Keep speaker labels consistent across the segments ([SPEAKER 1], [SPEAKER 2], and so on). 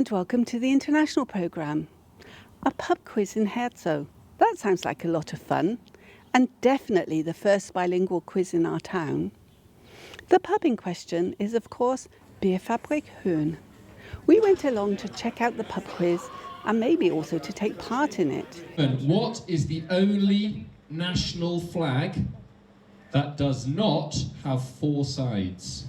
[SPEAKER 1] and welcome to the international programme. A pub quiz in Herzog. That sounds like a lot of fun, and definitely the first bilingual quiz in our town. The pub in question is, of course, Bierfabrik Höhn. We went along to check out the pub quiz and maybe also to take part in it.
[SPEAKER 2] What is the only national flag that does not have four sides?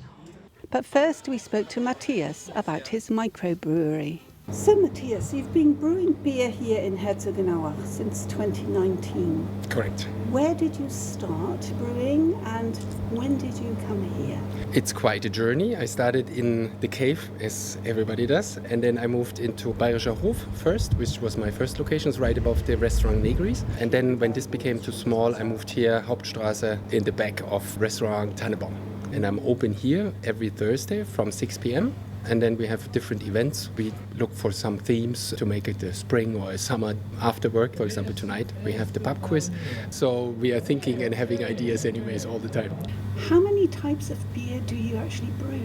[SPEAKER 1] But first we spoke to Matthias about his microbrewery. So Matthias, you've been brewing beer here in Herzogenaurach since 2019.
[SPEAKER 3] Correct.
[SPEAKER 1] Where did you start brewing and when did you come here?
[SPEAKER 3] It's quite a journey. I started in the cave, as everybody does, and then I moved into Bayerischer Hof first, which was my first location, right above the restaurant Negris. And then when this became too small, I moved here, Hauptstraße, in the back of restaurant Tannebaum. And I'm open here every Thursday from 6 p.m. And then we have different events. We look for some themes to make it a spring or a summer after work. For example, tonight we have the pub quiz. So we are thinking and having ideas anyways all the time.
[SPEAKER 1] How many types of beer do you actually brew?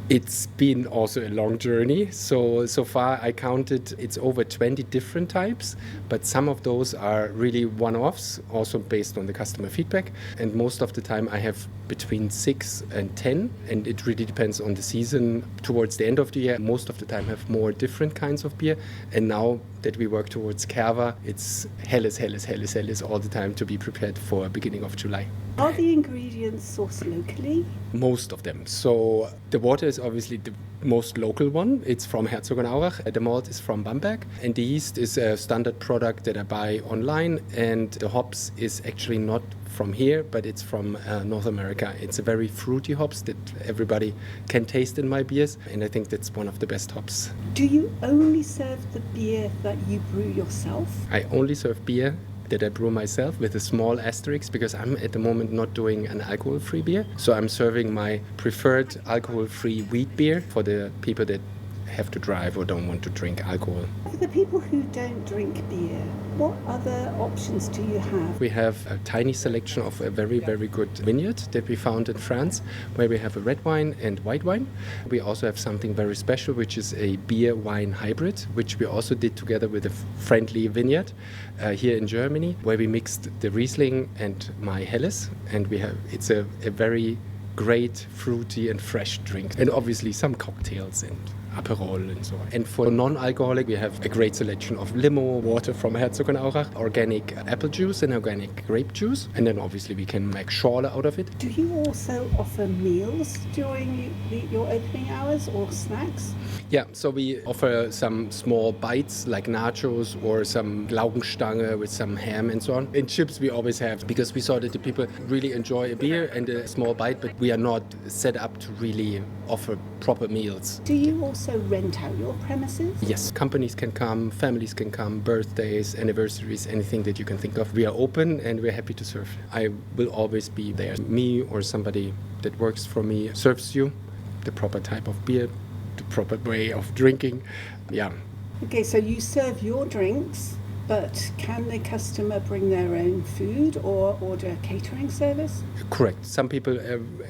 [SPEAKER 3] It's been also a long journey. So far I counted it's over 20 different types, but some of those are really one-offs, also based on the customer feedback. And most of the time I have between 6 and 10, and it really depends on the season. Towards the end of the year, most of the time have more different kinds of beer. And now that we work towards Kerwa, it's helles all the time to be prepared for beginning of July.
[SPEAKER 1] Are the ingredients sourced locally?
[SPEAKER 3] Most of them. So the water is obviously the most local one. It's from Herzogenaurach. The malt is from Bamberg. And the yeast is a standard product that I buy online. And the hops is actually not from here, but it's from North America. It's a very fruity hops that everybody can taste in my beers. And I think that's one of the best hops.
[SPEAKER 1] Do you only serve the beer that you brew yourself?
[SPEAKER 3] I only serve beer that I brew myself with a small asterisk because I'm at the moment not doing an alcohol-free beer. So I'm serving my preferred alcohol-free wheat beer for the people that have to drive or don't want to drink alcohol.
[SPEAKER 1] For the people who don't drink beer, what other options do you have?
[SPEAKER 3] We have a tiny selection of a very, very good vineyard that we found in France, where we have a red wine and white wine. We also have something very special, which is a beer-wine hybrid, which we also did together with a friendly vineyard here in Germany, where we mixed the Riesling and my Helles, and it's a very great, fruity and fresh drink. And obviously some cocktails and Aperol and so on. And for non-alcoholic, we have a great selection of limo, water from Herzogenaurach, organic apple juice and organic grape juice. And then obviously we can make Schorle out of it.
[SPEAKER 1] Do you also offer meals during your opening hours or snacks?
[SPEAKER 3] Yeah, so we offer some small bites like nachos or some Laugenstange with some ham and so on. And chips we always have because we saw that the people really enjoy a beer and a small bite, but we are not set up to really offer proper meals.
[SPEAKER 1] Do you also rent out your premises?
[SPEAKER 3] Yes, companies can come, families can come, birthdays, anniversaries, anything that you can think of. We are open and we're happy to serve. I will always be there. Me or somebody that works for me serves you the proper type of beer, the proper way of drinking. Yeah.
[SPEAKER 1] Okay, so you serve your drinks, but can the customer bring their own food or order a catering service?
[SPEAKER 3] Correct. Some people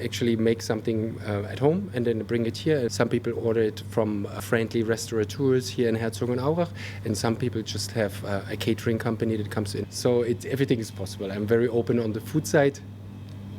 [SPEAKER 3] actually make something at home and then bring it here. Some people order it from friendly restaurateurs here in Herzogenaurach, and some people just have a catering company that comes in. So everything is possible. I'm very open on the food side.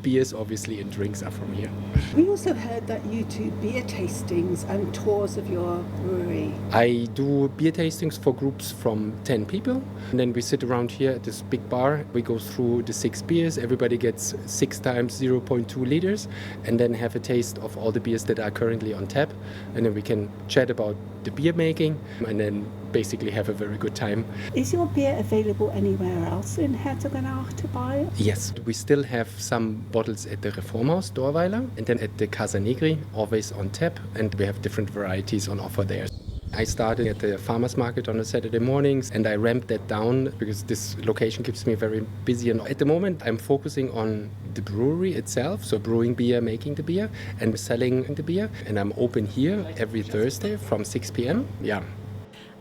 [SPEAKER 3] Beers, obviously, and drinks are from here.
[SPEAKER 1] We also heard that you do beer tastings and tours of your brewery.
[SPEAKER 3] I do beer tastings for groups from 10 people. And then we sit around here at this big bar. We go through the 6 beers. Everybody gets 6 times 0.2 liters and then have a taste of all the beers that are currently on tap. And then we can chat about the beer making and then basically have a very good time.
[SPEAKER 1] Is your beer available anywhere else in Herzogenaurach to buy?
[SPEAKER 3] Yes, we still have some bottles at the Reformhaus Dorweiler and then at the Casa Negri, always on tap, and we have different varieties on offer there. I started at the farmers market on a Saturday mornings and I ramped that down because this location keeps me very busy. And at the moment I'm focusing on the brewery itself, so brewing beer, making the beer and selling the beer. And I'm open here every Thursday from 6 p.m. Yeah.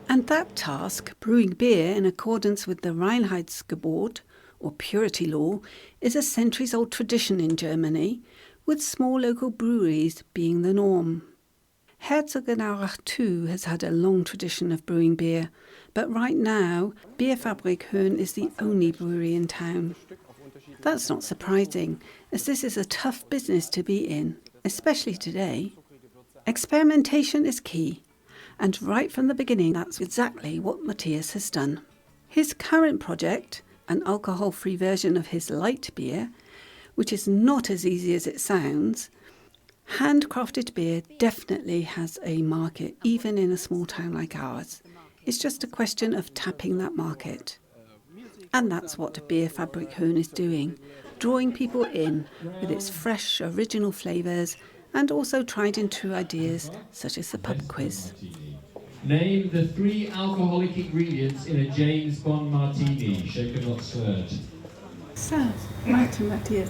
[SPEAKER 1] And that task, brewing beer in accordance with the Reinheitsgebot, or purity law, is a centuries-old tradition in Germany, with small local breweries being the norm. Herzogenaurach too has had a long tradition of brewing beer, but right now, Bierfabrik Höhn is the only brewery in town. That's not surprising, as this is a tough business to be in, especially today. Experimentation is key, and right from the beginning, that's exactly what Matthias has done. His current project, an alcohol-free version of his light beer, which is not as easy as it sounds, handcrafted beer definitely has a market, even in a small town like ours. It's just a question of tapping that market. And that's what Bierfabrik Höhn is doing, drawing people in with its fresh, original flavours and also tried and true ideas such as the pub quiz.
[SPEAKER 2] Name the 3 alcoholic ingredients in a James Bond martini, shaken not stirred.
[SPEAKER 1] So, Martin, Matthias,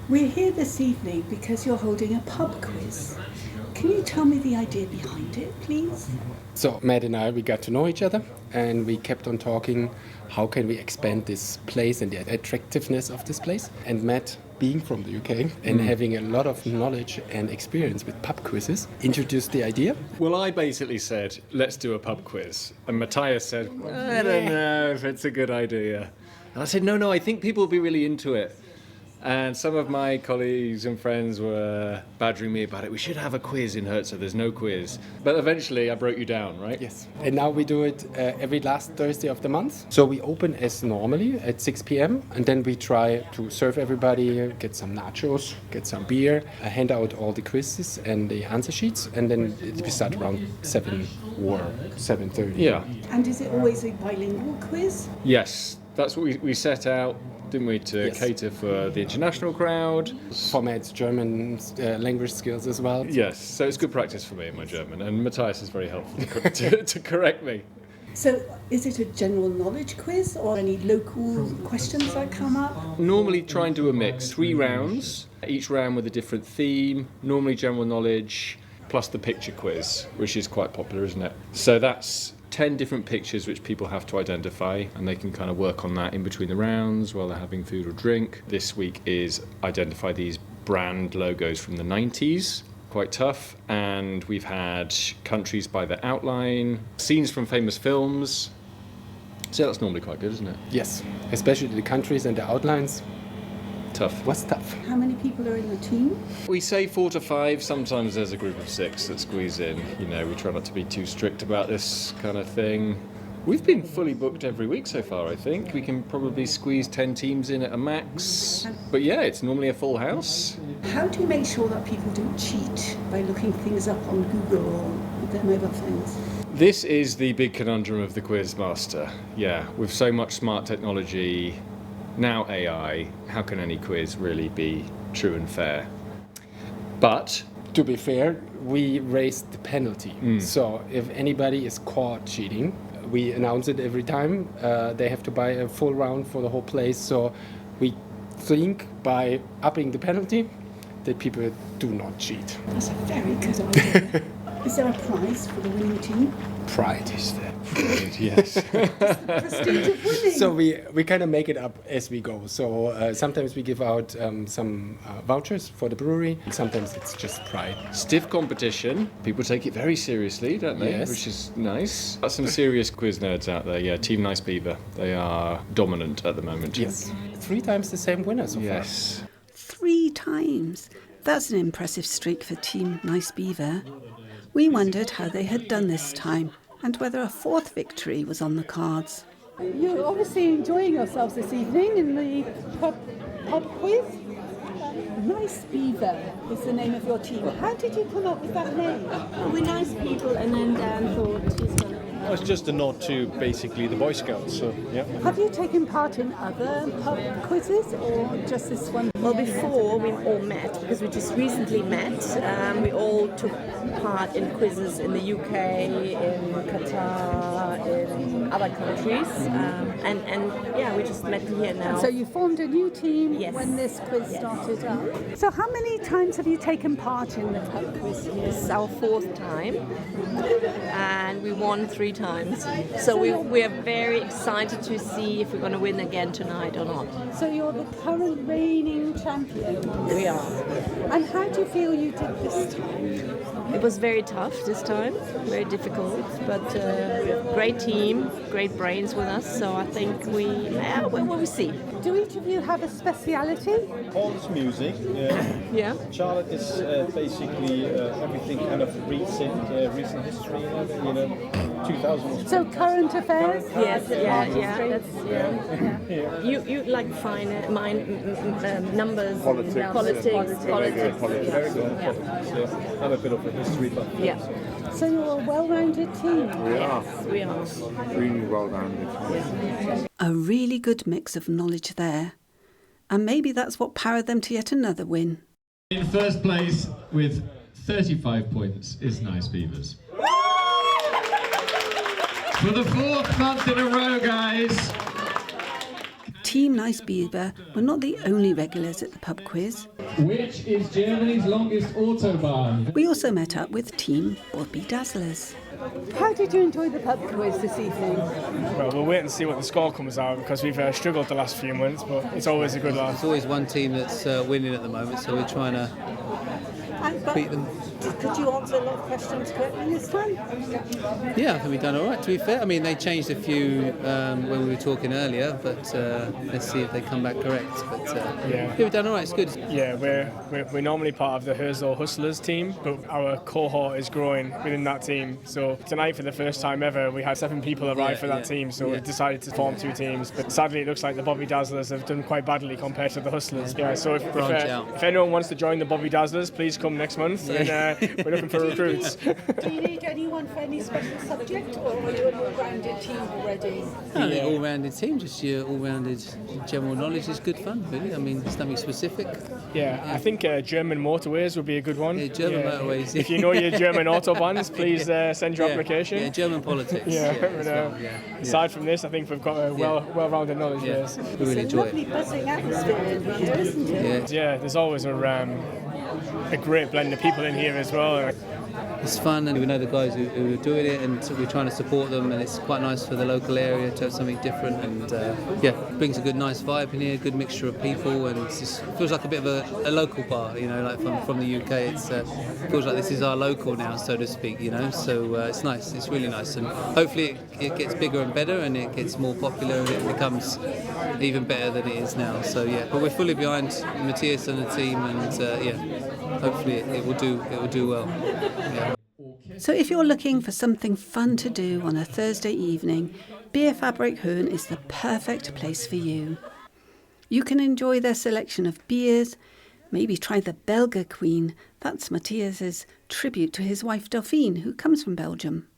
[SPEAKER 1] we're here this evening because you're holding a pub quiz. Can you tell me the idea behind it, please?
[SPEAKER 3] So Matt and I, we got to know each other and we kept on talking, how can we expand this place and the attractiveness of this place? And Matt, being from the UK and having a lot of knowledge and experience with pub quizzes, introduced the idea.
[SPEAKER 4] Well, I basically said, let's do a pub quiz. And Matthias said, I don't know if it's a good idea. And I said, no, I think people will be really into it. And some of my colleagues and friends were badgering me about it. We should have a quiz in Herzo. There's no quiz. But eventually I broke you down, right?
[SPEAKER 3] Yes. And now we do it every last Thursday of the month. So we open as normally at 6 p.m. and then we try to serve everybody, get some nachos, get some beer, hand out all the quizzes and the answer sheets. And then we start around 7 or 7:30.
[SPEAKER 4] Yeah.
[SPEAKER 1] And is it always a bilingual quiz?
[SPEAKER 4] Yes. That's what we set out, didn't we, to
[SPEAKER 3] Yes.
[SPEAKER 4] cater for the international crowd.
[SPEAKER 3] For Matt's German language skills as well.
[SPEAKER 4] Yes, so it's good practice for me in my German, and Matthias is very helpful to correct me.
[SPEAKER 1] So, is it a general knowledge quiz or any local questions that come up?
[SPEAKER 4] Normally try and do a mix, 3 rounds, each round with a different theme, normally general knowledge, plus the picture quiz, which is quite popular, isn't it? So that's 10 different pictures which people have to identify, and they can kind of work on that in between the rounds while they're having food or drink. This week is identify these brand logos from the 90s. Quite tough. And we've had countries by their outline, scenes from famous films. So that's normally quite good, isn't it?
[SPEAKER 3] Yes, especially the countries and the outlines.
[SPEAKER 4] Tough.
[SPEAKER 3] Was tough.
[SPEAKER 1] How many people are in the team?
[SPEAKER 4] We say 4 to 5. Sometimes there's a group of 6 that squeeze in. You know, we try not to be too strict about this kind of thing. We've been fully booked every week so far, I think. We can probably squeeze 10 teams in at a max. But yeah, it's normally a full house.
[SPEAKER 1] How do you make sure that people don't cheat by looking things up on Google or with their mobile phones?
[SPEAKER 4] This is the big conundrum of the quiz master. Yeah, with so much smart technology, now AI, how can any quiz really be true and fair? But
[SPEAKER 3] to be fair, we raised the penalty. So if anybody is caught cheating, we announce it every time. They have to buy a full round for the whole place. So we think by upping the penalty that people do not cheat.
[SPEAKER 1] That's a very good idea. Is there a prize for the winning team?
[SPEAKER 3] Pride is there.
[SPEAKER 4] yes.
[SPEAKER 1] Prestige of winning.
[SPEAKER 3] So we kind of make it up as we go. So sometimes we give out some vouchers for the brewery. Sometimes it's just pride.
[SPEAKER 4] Stiff competition. People take it very seriously, don't they?
[SPEAKER 3] Yes.
[SPEAKER 4] Which is nice. Got some serious quiz nerds out there. Yeah, Team Nice Beaver. They are dominant at the moment.
[SPEAKER 3] Yes. 3 times the same winner so far.
[SPEAKER 4] Yes.
[SPEAKER 1] 3 times. That's an impressive streak for Team Nice Beaver. We wondered how they had done this time and whether a 4th victory was on the cards. You're obviously enjoying yourselves this evening in the pub quiz. Nice Beaver is the name of your team. How did you come up with that name?
[SPEAKER 5] We're nice people, and then Dan thought he's going to...
[SPEAKER 6] Well, it's just a nod to basically the Boy Scouts, so yeah.
[SPEAKER 1] Have you taken part in other pub quizzes or just this one?
[SPEAKER 5] Well, before we all met, because we just recently met, we all took part in quizzes in the UK, in Qatar, in other countries, and yeah, we just met here now.
[SPEAKER 1] So you formed a new team
[SPEAKER 5] Yes.
[SPEAKER 1] when this quiz started up. So how many times have you taken part in the pub quiz here?
[SPEAKER 5] This is our fourth time, and we won 3 times. So we are very excited to see if we're going to win again tonight or not.
[SPEAKER 1] So you're the current reigning champion.
[SPEAKER 5] We are.
[SPEAKER 1] And how do you feel you did this time?
[SPEAKER 5] It was very tough this time, very difficult, but great team, great brains with us. So I think we'll see.
[SPEAKER 1] Do each of you have a speciality?
[SPEAKER 6] Paul's music.
[SPEAKER 5] Yeah.
[SPEAKER 6] Charlotte is basically everything kind of recent history, 2000.
[SPEAKER 1] So current affairs?
[SPEAKER 5] Yes. Yeah.
[SPEAKER 1] History?
[SPEAKER 5] That's, yeah. You like numbers, politics.
[SPEAKER 6] Very good. Politics. I'm a bit of a history buff.
[SPEAKER 5] Yeah.
[SPEAKER 1] So you're a well-rounded team.
[SPEAKER 5] We are.
[SPEAKER 7] Really well rounded.
[SPEAKER 1] A really good mix of knowledge there. And maybe that's what powered them to yet another win.
[SPEAKER 2] In first place with 35 points is Nice Beavers. For the 4th month in a row, guys.
[SPEAKER 1] Team Nice Beaver were not the only regulars at the pub quiz.
[SPEAKER 2] Which is Germany's longest autobahn?
[SPEAKER 1] We also met up with Team Bobby Dazzlers. How did you enjoy the pub quiz this evening?
[SPEAKER 8] Well, we'll wait and see what the score comes out because we've struggled the last few months, but it's always a good laugh.
[SPEAKER 9] There's always one team that's winning at the moment, so we're trying to beat them.
[SPEAKER 1] Could you answer a lot of questions correctly this time?
[SPEAKER 9] Yeah, I think we've done all right, to be fair. I mean, they changed a few when we were talking earlier, but let's see if they come back correct. But yeah, we've done all right, it's good.
[SPEAKER 8] Yeah, we're normally part of the Höhn Hustlers team, but our cohort is growing within that team. So tonight, for the first time ever, we had 7 people arrive for that team, so we decided to form 2 teams. But sadly, it looks like the Bobby Dazzlers have done quite badly compared to the Hustlers. Yeah, so if anyone wants to join the Bobby Dazzlers, please come next month. And, we're looking for recruits.
[SPEAKER 1] Do you need anyone for any special subject, or are you an all-rounded team already?
[SPEAKER 9] An all-rounded team, just your all-rounded general knowledge is good fun, really. I mean, it's nothing specific.
[SPEAKER 8] Yeah, I think German motorways would be a good one.
[SPEAKER 9] Yeah, German motorways.
[SPEAKER 8] If you know your German autobahns, please send your application.
[SPEAKER 9] Yeah, German politics.
[SPEAKER 8] Aside from this, I think we've got a well-rounded knowledge base.
[SPEAKER 9] We really enjoy
[SPEAKER 1] Lovely buzzing atmosphere in here, isn't it?
[SPEAKER 8] Yeah, there's always a great blend of people in here as well.
[SPEAKER 9] It's fun, and we know the guys who are doing it, and we're trying to support them, and it's quite nice for the local area to have something different, and it brings a good, nice vibe in here, good mixture of people, and it feels like a bit of a local bar, like from the UK. It feels like this is our local now, so to speak, so it's nice, it's really nice, and hopefully it gets bigger and better, and it gets more popular, and it becomes even better than it is now. So but we're fully behind Matthias and the team, and hopefully it will do well. Yeah.
[SPEAKER 1] So if you're looking for something fun to do on a Thursday evening, Bierfabrik Höhn is the perfect place for you. You can enjoy their selection of beers, maybe try the Belga Queen, that's Matthias's tribute to his wife Dauphine, who comes from Belgium.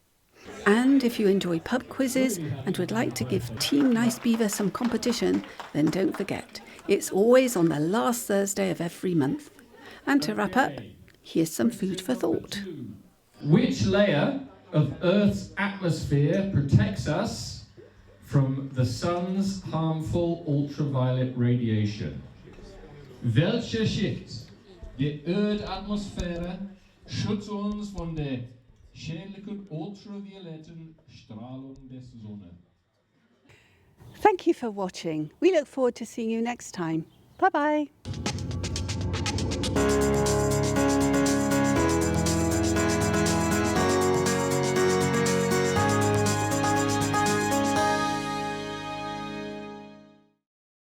[SPEAKER 1] And if you enjoy pub quizzes and would like to give Team Nice Beaver some competition, then don't forget, it's always on the last Thursday of every month. And to wrap up, here's some food for thought.
[SPEAKER 2] Which layer of Earth's atmosphere protects us from the sun's harmful ultraviolet radiation? Welche Schicht der Erdatmosphäre schützt uns von der schädlichen ultravioletten Strahlung des Sonne?
[SPEAKER 1] Thank you for watching. We look forward to seeing you next time. Bye-bye.